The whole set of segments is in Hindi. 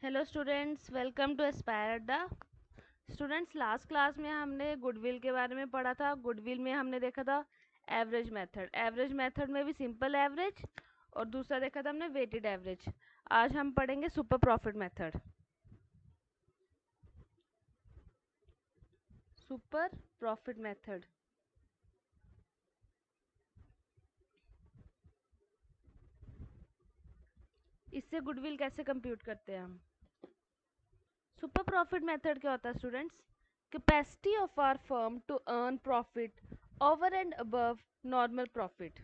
Hello students, welcome to aspire Adda. Students, last class में हमने गुडविल के बारे में पढ़ा था। गुडविल में हमने देखा था एवरेज मेथड। एवरेज मेथड में भी सिंपल एवरेज और दूसरा देखा था हमने वेटेड एवरेज। आज हम पढ़ेंगे super profit method. Super profit method इससे गुडविल कैसे कंप्यूट करते हैं हम। सुपर प्रॉफिट मेथड क्या होता है students? Capacity of our firm to earn profit over and above normal profit.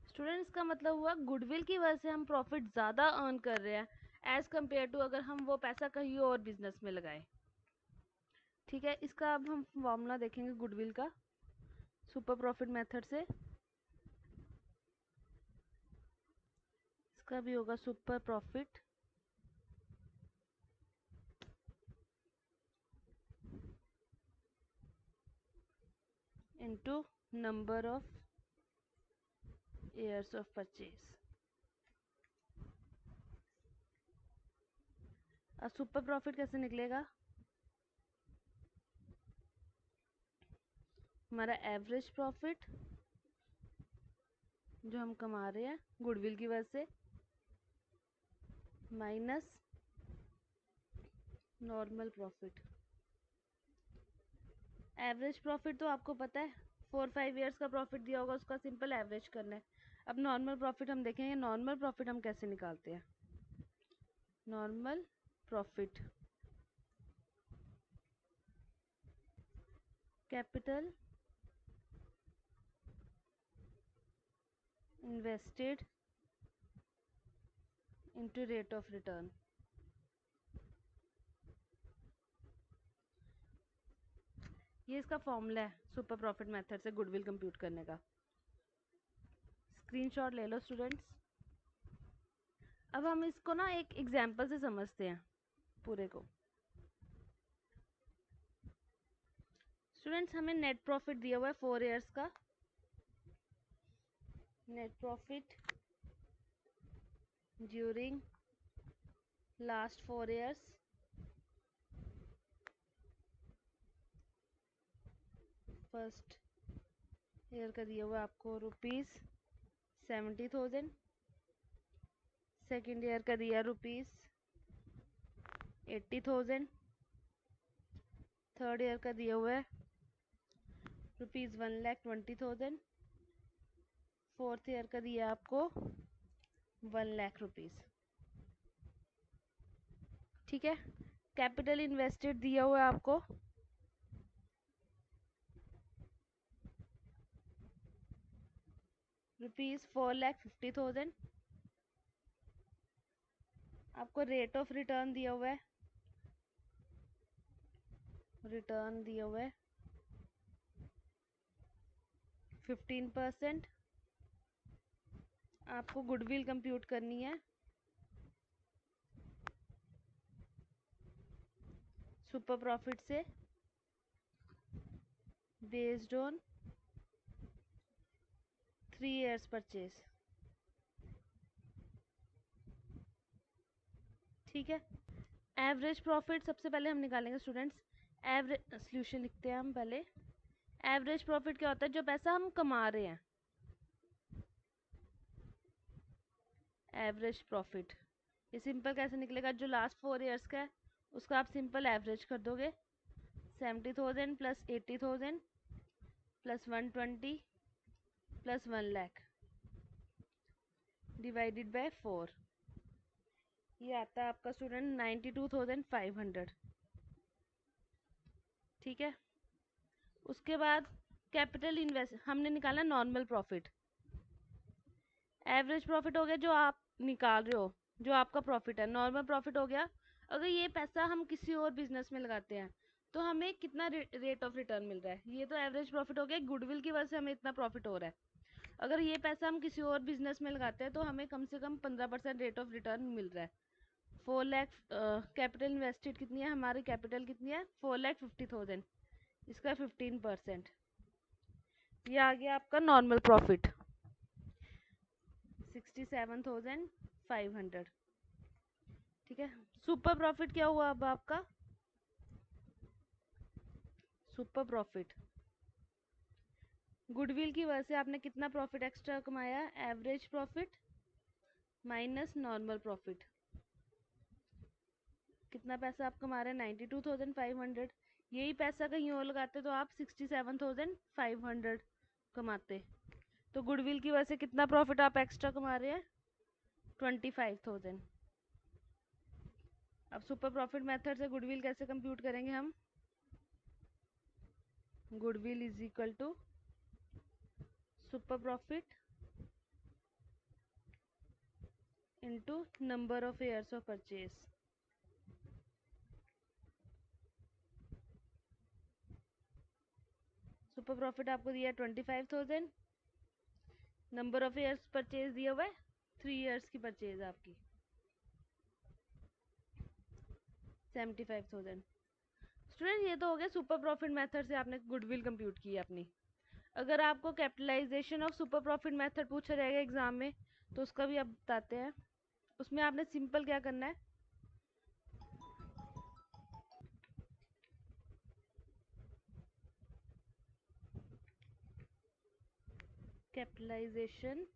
Students का मतलब हुआ गुडविल की वजह से हम प्रॉफिट ज़्यादा अर्न कर रहे हैं एज़ कम्पेयर टू अगर हम वो पैसा कहीं और बिजनेस में लगाएं। ठीक है, इसका अब हम फॉर्मूला देखेंगे गुडविल का सुपर प्रॉफिट मेथड से। इसका भी होगा super profit into number of years of purchase. अब सुपर प्रॉफिट कैसे निकलेगा? हमारा एवरेज प्रॉफिट जो हम कमा रहे हैं गुडविल की वजह से minus normal profit. Average profit तो आपको पता है 4-5 ईयर्स का प्रॉफिट दिया होगा, उसका सिंपल एवरेज करना है। अब नॉर्मल प्रॉफिट हम देखेंगे। नॉर्मल प्रॉफिट हम कैसे निकालते हैं? Normal profit capital invested into rate of return. ये इसका फॉर्मूला है सुपर प्रॉफिट मेथड से गुडविल कंप्यूट करने का। स्क्रीनशॉट ले लो स्टूडेंट्स। अब हम इसको ना एक एग्जांपल से समझते हैं पूरे को। स्टूडेंट्स, हमें नेट प्रॉफिट दिया हुआ है 4 ईयर्स का। Net profit during last 4 years. First year का दिया हुआ आपको ₹70,000। सेकेंड ईयर का दिया ₹80,000। थर्ड ईयर का दिया हुआ है ₹1,20,000। फोर्थ ईयर का दिया आपको ₹1,00,000। ठीक है, कैपिटल इन्वेस्टेड दिया हुआ है आपको ₹4,50,000। आपको रेट ऑफ रिटर्न दिया हुआ है, रिटर्न दिया हुआ है 15%। आपको गुडविल कंप्यूट करनी है सुपर प्रॉफिट से बेस्ड ऑन 3 ईयर्स परचेज। ठीक है, एवरेज प्रॉफिट सबसे पहले हम निकालेंगे स्टूडेंट्स। एवरेज सोल्यूशन लिखते हैं हम पहले। एवरेज प्रॉफिट क्या होता है? जो पैसा हम कमा रहे हैं। एवरेज प्रॉफिट ये सिंपल कैसे निकलेगा? जो लास्ट 4 ईयर्स का है उसका आप सिंपल एवरेज कर दोगे। 70,000 plus 80,000 plus 120 plus 1,00,000 divided by 4। ये आता है आपका स्टूडेंट 92,500। ठीक है, उसके बाद कैपिटल इन्वेस्ट हमने निकाला नॉर्मल प्रॉफिट। एवरेज प्रॉफिट हो गया जो आप निकाल रहे हो, जो आपका प्रॉफिट है। नॉर्मल प्रॉफिट हो गया अगर ये पैसा हम किसी और बिजनेस में लगाते हैं तो हमें कितना रेट ऑफ रिटर्न मिल रहा है। ये तो एवरेज प्रॉफिट हो गया, गुडविल की वजह से हमें इतना प्रॉफिट हो रहा है। अगर ये पैसा हम किसी और बिजनेस में लगाते हैं तो हमें कम से कम 15% रेट ऑफ रिटर्न मिल रहा है। 4,00,000 कैपिटल इन्वेस्टेड कितनी है? हमारी कैपिटल कितनी है? 4,50,000। इसका 15%। ये आ गया आपका नॉर्मल प्रॉफिट 67,500। ठीक ठीक है। सुपर प्रॉफिट क्या हुआ अब आपका? सुपर प्रॉफिट गुडविल की वजह से आपने कितना प्रॉफिट एक्स्ट्रा कमाया? Average profit minus normal profit. कितना पैसा आप कमा रहे हैं? 92,500। यही पैसा कहीं और लगाते तो आप 67,500 कमाते। तो गुडविल की वजह से कितना प्रॉफिट आप एक्स्ट्रा कमा रहे हैं? 25,000। अब सुपर प्रॉफिट मेथड से गुडविल कैसे कंप्यूट करेंगे हम? Goodwill is equal to super profit into number of years of purchase. Super profit आपको दिया 25,000, नंबर ऑफ ईयर्स परचेज दिया हुआ है 3 ईयर्स की परचेज आपकी 75,000। स्टूडेंट ये तो हो गया सुपर प्रॉफिट मेथड से आपने गुडविल कंप्यूट की अपनी। अगर आपको capitalisation of super profit method पूछा जाएगा एग्जाम में तो उसका भी आप बताते हैं। उसमें आपने सिंपल क्या करना है, capitalisation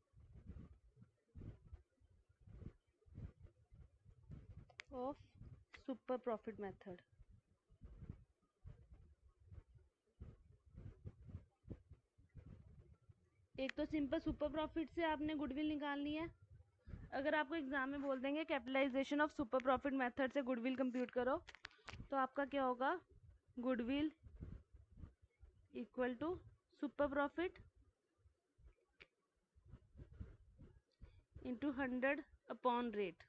of super profit method. एक तो सिंपल सुपर प्रॉफिट से आपने गुडविल निकालनी है। अगर आपको एग्जाम में बोल देंगे capitalisation of super profit method से गुडविल कंप्यूट करो तो आपका क्या होगा? Goodwill equal to super profit into 100 upon rate.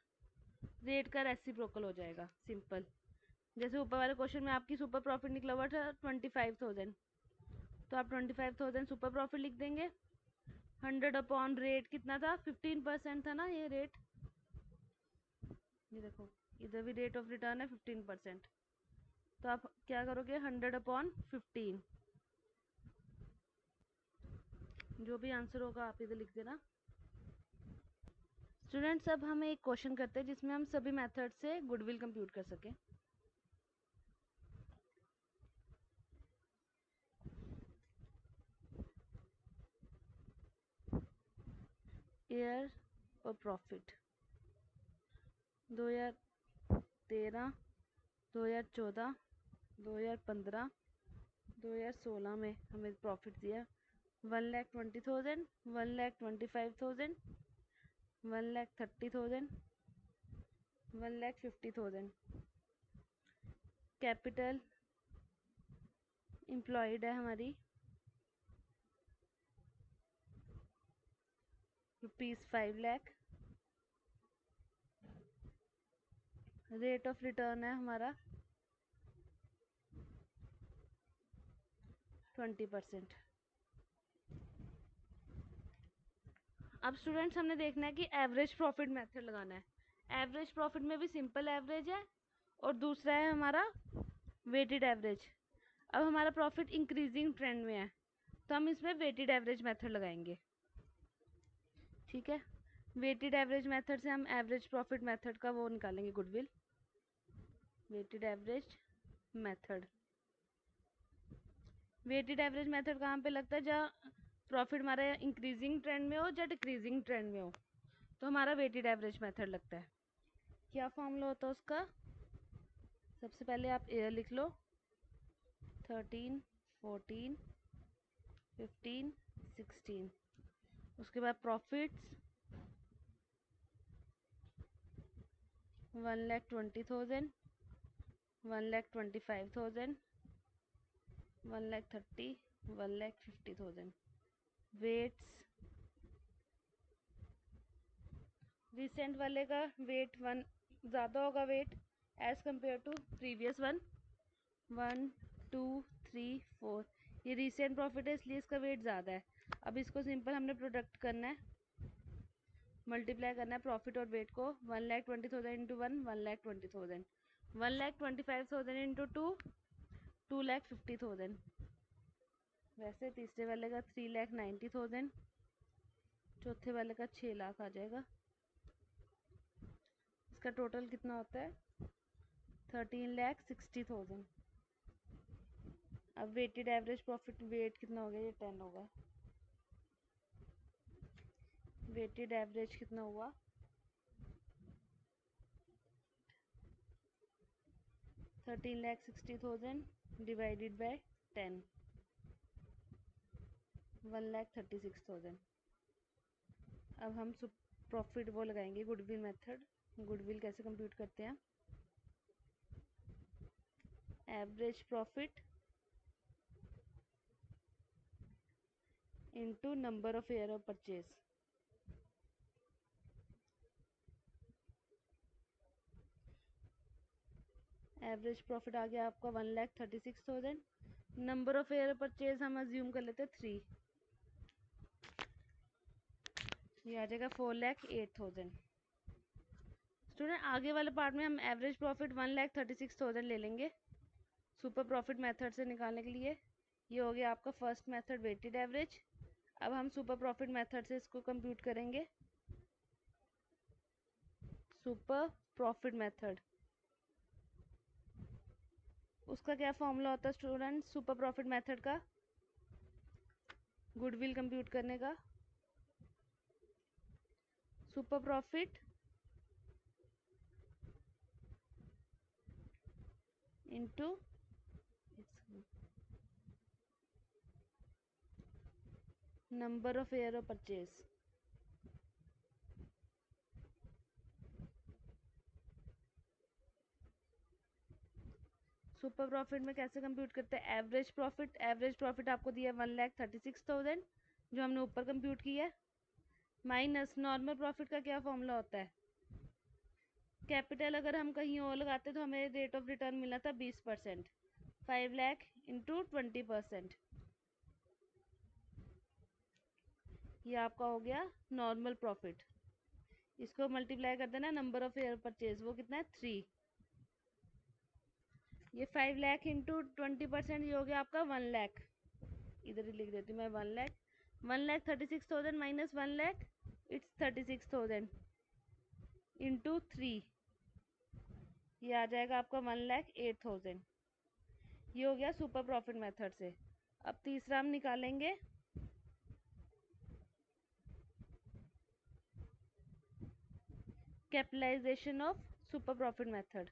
Rate का रेसिप्रोकल हो जाएगा सिंपल। जैसे ऊपर वाले क्वेश्चन में आपकी सुपर प्रॉफिट निकला हुआ था 25,000, तो आप 25,000 सुपर प्रॉफिट लिख देंगे। 100 अपॉन रेट कितना था? 15% था ना ये रेट। ये देखो इधर भी रेट ऑफ रिटर्न है 15%। तो आप क्या करोगे? 100 अपॉन 15, जो भी आंसर होगा आप इधर लिख देना। स्टूडेंट्स अब हम एक क्वेश्चन करते हैं जिसमें हम सभी मेथड से गुडविल कंप्यूट कर सकें। ईयर और प्रॉफिट 2013, 2014, 2015, 2016 में हमें प्रॉफिट दिया 1,20,000, 1,25,000, 1,30,000, 1,50,000। कैपिटल एम्प्लॉयड है हमारी ₹5,00,000। रेट ऑफ रिटर्न है हमारा 20%। अब स्टूडेंट्स हमने देखना है कि एवरेज प्रॉफिट मेथड लगाना है। एवरेज प्रॉफिट में भी सिंपल एवरेज है और दूसरा है हमारा वेटेड एवरेज। अब हमारा प्रॉफिट इंक्रीजिंग ट्रेंड में है तो हम इसमें वेटेड एवरेज मेथड लगाएंगे। ठीक है, वेटेड एवरेज मेथड से हम एवरेज प्रॉफिट मेथड का वो निकालेंगे goodwill. Weighted average method, weighted average method कहाँ पे लगता है? जहाँ प्रॉफिट हमारा इंक्रीजिंग ट्रेंड में हो या डिक्रीजिंग ट्रेंड में हो तो हमारा वेटेड एवरेज मेथड लगता है। क्या फॉर्मूला होता है उसका? सबसे पहले आप ईयर लिख लो 13, 14, 15, 16। उसके बाद प्रॉफिट्स 1,20,000, 1,25,000, 1,30,000, 1,50,000। वेट्स रिसेंट वाले का वेट 1 ज़्यादा होगा weightage compare to previous one. 1, 2, 3, 4 ये रिसेंट प्रॉफिट है इसलिए इसका वेट ज़्यादा है। अब इसको सिंपल हमने प्रोडक्ट करना है, मल्टीप्लाई करना है प्रॉफिट और वेट को। 1,20,000 इंटू 1,20,000, 1,25,000 इंटू 2,50,000। वैसे तीसरे वाले का 3,90,000, चौथे वाले का 6 लाख आ जाएगा। इसका टोटल कितना होता है 13,60,000। अब वेटेड एवरेज प्रॉफिट वेट कितना हो गया, ये 10 होगा। वेटेड एवरेज कितना हुआ 13,60,000 डिवाइडेड बाय 10, 1,36,000। अब हम प्रॉफिट वो लगाएंगे गुडविल मेथड। गुडविल कैसे कंप्यूट करते हैं, average profit into number of year of purchase. Average profit आ गया आपका 1,36,000। नंबर ऑफ ईयर परचेज हम अज्यूम कर लेते हैं 3, ये आ जाएगा 4,08,000। स्टूडेंट आगे वाले पार्ट में हम एवरेज प्रॉफिट 1,36,000 ले लेंगे सुपर प्रॉफिट मेथड से निकालने के लिए। ये हो गया आपका फर्स्ट मेथड वेटेड एवरेज। अब हम सुपर प्रॉफिट मेथड से इसको कंप्यूट करेंगे। सुपर प्रॉफिट मेथड, उसका क्या फॉर्मूला होता है स्टूडेंट सुपर प्रॉफिट मेथड का, गुडविल कंप्यूट करने का। Super profit into number of year of purchase. Super profit में कैसे कंप्यूट करते हैं, एवरेज प्रॉफिट। एवरेज प्रॉफिट आपको दिया 1,36,000 जो हमने ऊपर कंप्यूट किया है, माइनस नॉर्मल प्रॉफिट का क्या फॉर्मूला होता है, कैपिटल अगर हम कहीं और लगाते तो हमें रेट ऑफ रिटर्न मिला था 20%, 5 लाख इंटू 20%, ये आपका हो गया नॉर्मल प्रॉफिट। इसको मल्टीप्लाई कर देना नंबर ऑफ ईयर परचेज, वो कितना है 3। ये 5 लाख इंटू 20%, ये हो गया आपका 1 लाख। इधर ही लिख देती हूँ मैं 1 lakh. 1,36,000 minus 1 lakh, it's 36,000 into 3, ये आ जाएगा आपका 1,08,000। ये हो गया सुपर प्रॉफिट मेथड से। अब तीसरा हम निकालेंगे capitalization of super profit method.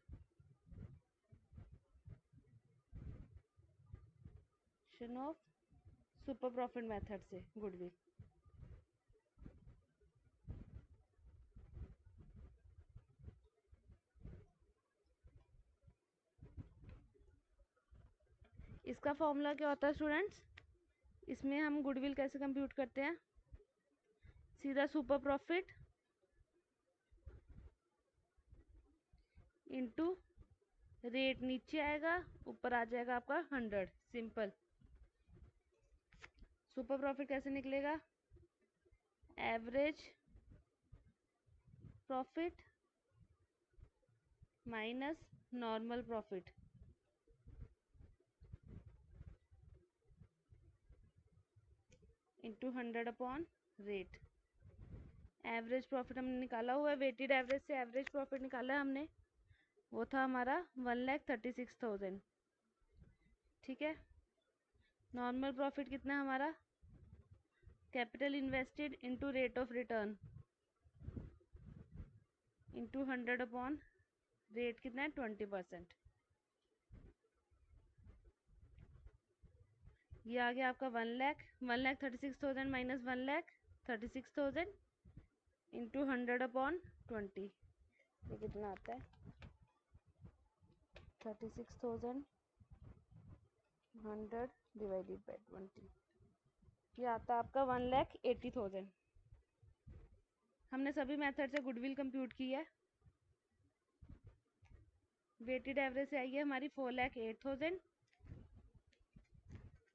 Of super profit method से गुडविल। इसका फॉर्मूला क्या होता है स्टूडेंट्स, इसमें हम गुडविल कैसे कंप्यूट करते हैं, सीधा सुपर प्रॉफिट इनटू रेट, नीचे आएगा ऊपर आ जाएगा आपका 100, सिंपल। सुपर प्रॉफिट कैसे निकलेगा, average profit minus normal profit into 100 upon rate. Average profit हमने निकाला हुआ है, वेटेड एवरेज से एवरेज प्रॉफिट निकाला है हमने, वो था हमारा 1,36,000, ठीक है। नॉर्मल प्रॉफिट कितना है हमारा, capital invested into rate of return into 100 upon rate कितना है 20%। ये आ गया आपका 1 लाख। 1,36,000 माइनस 1,36,000 इंटू 100 अपॉन 20, ये कितना आता है 36,000 100 डिवाइडेड बाई 20, ये आता है आपका 1,80,000। हमने सभी मेथड से गुडविल कंप्यूट की है। वेटेड एवरेज से आई है हमारी 4,08,000,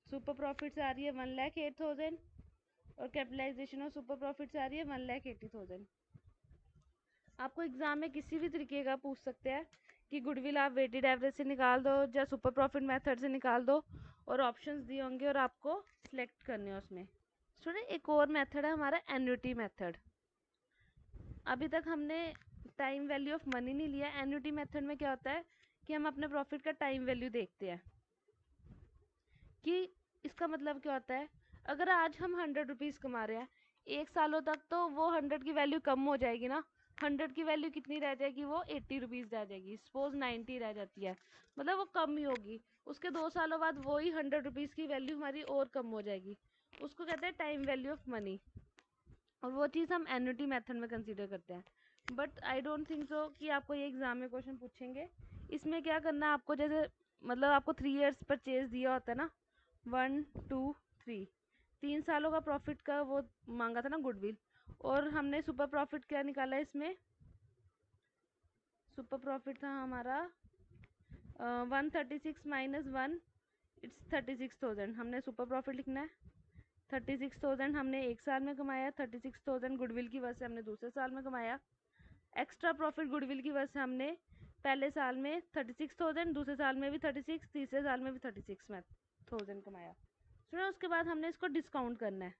सुपर प्रॉफिट से आ रही है 1,08,000 और कैपिटलाइजेशन ऑफ सुपर प्रॉफिट से आ रही है 1,80,000। आपको एग्जाम में किसी भी तरीके का पूछ सकते हैं कि गुडविल आप वेटेड एवरेज से निकाल दो या सुपर प्रॉफिट मेथड से निकाल दो, और ऑप्शंस दिए होंगे और आपको सिलेक्ट करने हैं उसमें। स्टूडेंट एक और मेथड है हमारा एन्युटी मेथड। अभी तक हमने टाइम वैल्यू ऑफ मनी नहीं लिया। एन्युटी मेथड में क्या होता है कि हम अपने प्रॉफिट का टाइम वैल्यू देखते हैं कि इसका मतलब क्या होता है। अगर आज हम 100 रुपीज़ कमा रहे हैं, 1 सालों तक तो वो 100 की वैल्यू कम हो जाएगी ना। 100 की वैल्यू कितनी रह जाएगी, वो 80 रुपीज़ रह जाएगी। सपोज 90 रह जाती है, मतलब वो कम ही होगी। उसके 2 सालों बाद वही 100 रुपीज़ की वैल्यू हमारी और कम हो जाएगी। उसको कहते हैं टाइम वैल्यू ऑफ मनी, और वो चीज़ हम एन्युटी मेथड में कंसीडर करते हैं। But I don't think so कि आपको ये एग्जाम में क्वेश्चन पूछेंगे। इसमें क्या करना है आपको, जैसे मतलब आपको 3 इयर्स परचेज दिया होता है ना, 1 2 3, 3 सालों का प्रॉफिट का वो मांगा था ना गुडविल, और हमने सुपर प्रॉफिट क्या निकाला है इसमें। सुपर प्रॉफिट था हमारा 136 माइनस 1, इट्स 36,000। हमने सुपर प्रॉफिट लिखना है। 36,000 हमने 1 साल में कमाया, 36,000 गुडविल की वजह से हमने दूसरे साल में कमाया। एक्स्ट्रा प्रॉफिट गुडविल की वजह से हमने पहले साल में 36,000, दूसरे साल में भी 36, तीसरे साल में भी 36,000 कमाया। सुना, उसके बाद हमने इसको डिस्काउंट करना है।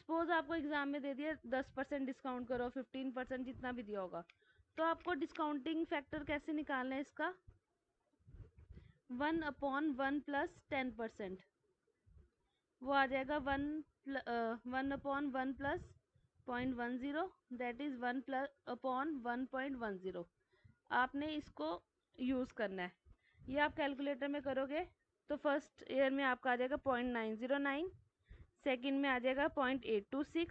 सपोज आपको एग्जाम में दे दिया 10% डिस्काउंट करो, 15%, जितना भी दिया होगा, तो आपको डिस्काउंटिंग फैक्टर कैसे निकालना है इसका। 1/1 प्लस 10%, वो आ जाएगा 1/1 प्लस 0.10, दैट इज 1/1.10। आपने इसको यूज़ करना है। ये आप कैलकुलेटर में करोगे तो फर्स्ट ईयर में आपका आ जाएगा 0.909, सेकेंड में आ जाएगा 0.826,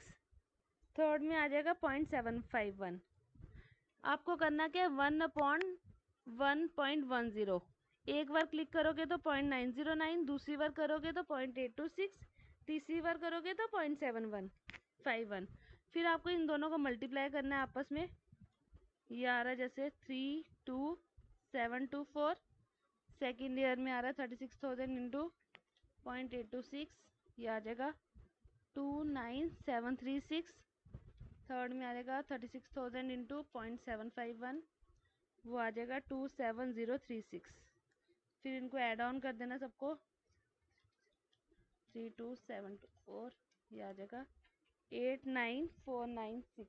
थर्ड में आ जाएगा 0.751। आपको करना क्या है, 1/1.10। एक बार क्लिक करोगे तो 0.909, दूसरी बार करोगे तो 0.826, तीसरी बार करोगे तो 0.751। फिर आपको इन दोनों को मल्टीप्लाई करना है आपस में। ये आ रहा है जैसे 32724, सेकेंड ईयर में आ रहा है 36,000 इंटू 0.826, ये आ जाएगा 29736। थर्ड में आ जाएगा 36,000 इंटू 0.751, वो आ जाएगा 27036। फिर इनको ऐड ऑन कर देना सबको, 32724, ये आ जाएगा 89496।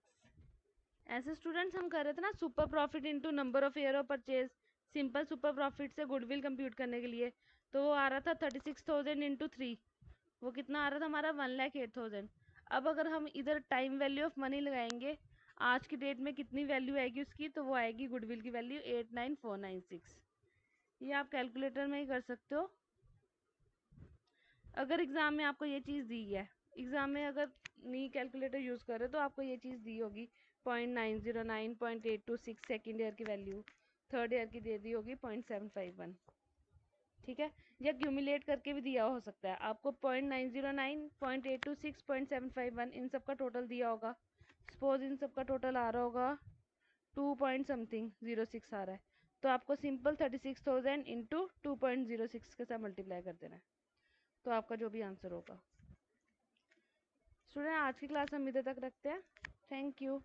ऐसे स्टूडेंट्स हम कर रहे थे ना super profit into number of year of purchase, simple super profit से गुडविल कंप्यूट करने के लिए। तो वो आ रहा था 36,000 इंटू 3, वो कितना आ रहा था हमारा 1,08,000। अब अगर हम इधर टाइम वैल्यू ऑफ मनी लगाएंगे, आज की डेट में कितनी वैल्यू आएगी उसकी, तो वो आएगी गुडविल की वैल्यू 89496। ये आप कैलकुलेटर में ही कर सकते हो। अगर एग्ज़ाम में आपको ये चीज़ दी है, एग्ज़ाम में अगर नहीं कैलकुलेटर यूज़ कर रहे तो आपको ये चीज़ दी होगी 0.909, 0.826 सेकेंड ईयर की वैल्यू, थर्ड ईयर की दे दी होगी 0.751। ठीक है, या क्यूमुलेट करके भी दिया हो सकता है आपको 0.909, 0.826, 0.751, इन सब का टोटल दिया होगा। सपोज इन सब का टोटल आ रहा होगा 2 पॉइंट समथिंग 06 आ रहा है, तो आपको सिंपल 36,000 इंटू 2.06 के साथ मल्टीप्लाई कर देना है, तो आपका जो भी आंसर होगा। स्टूडेंट, आज की क्लास हम इधर तक रखते हैं। Thank you.